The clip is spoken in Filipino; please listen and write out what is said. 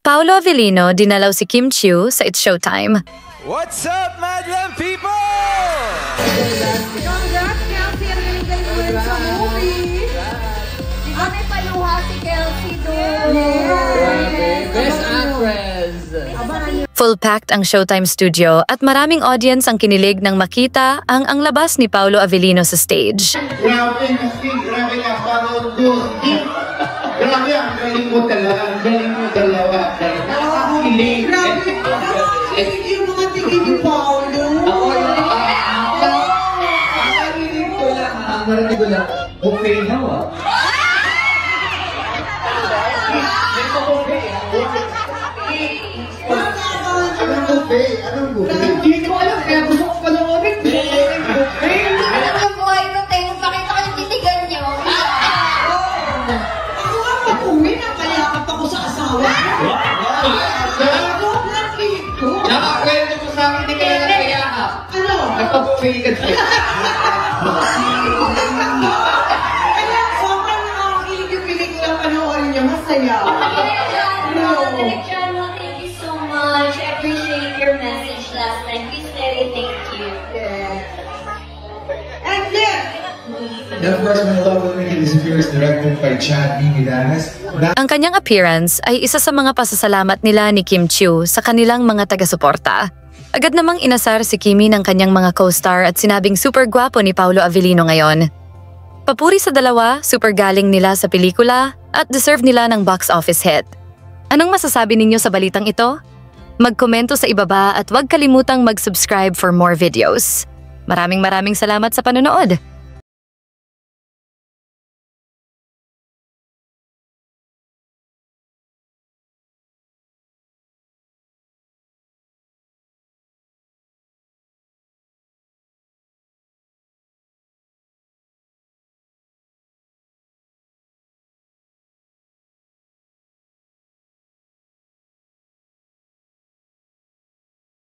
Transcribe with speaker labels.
Speaker 1: Paolo Avellino dinalaw si Kim Chiu sa It's Showtime.
Speaker 2: What's up, Madlang people?
Speaker 3: Congrats, Kelsey. Ang galing-galing mo rin sa movie. May paluha si Kelsey doon.
Speaker 4: Best actress.
Speaker 1: Full-packed ang Showtime studio at maraming audience ang kinilig nang makita ang labas ni Paolo Avellino sa stage.
Speaker 5: Grabe, grabe ka, Paolo. Grabe, ang galing mo talaga. Ang galing mo dalawa. Nakakakilig.
Speaker 3: Grabe. Yung mga tingin ni Paolo.
Speaker 4: Nakarinig ko lang. Ang marinig ko lang. Buffet na ah. May pa-buffet ah.
Speaker 5: Anong buffet? Anong buffet?
Speaker 4: Hindi ko alam. Kaya gusto ko panoorin. Buffet.
Speaker 3: Alam mo, buhay ko tayo. Pakita ko yung titigan niyo. Ako nga pag-uwi na kayakap ako sa asawa.
Speaker 4: Nakakwento ko sa akin, hindi ka lang nagkayakap.
Speaker 3: Ano?
Speaker 4: Nagpa-buffet ka din.
Speaker 3: Kaya sobrang nakakakilig yung pelikula panoorin niyo. Masaya.
Speaker 6: Direk Jano, thank you so much. I appreciate your message last time. We said thank you.
Speaker 3: And then,
Speaker 7: And of course, my love will make it disappears, directed by Chad Midanes.
Speaker 1: Ang kanyang appearance ay isa sa mga pasasalamat nila ni Kim Chiu sa kanilang mga taga-suporta. Agad namang inasar si Kimi ng kanyang mga co-star at sinabing super gwapo ni Paolo Avellino ngayon. Papuri sa dalawa, super galing nila sa pelikula at deserve nila ng box office hit. Anong masasabi ninyo sa balitang ito? Magkomento sa ibaba at huwag kalimutang mag-subscribe for more videos. Maraming salamat sa panonood!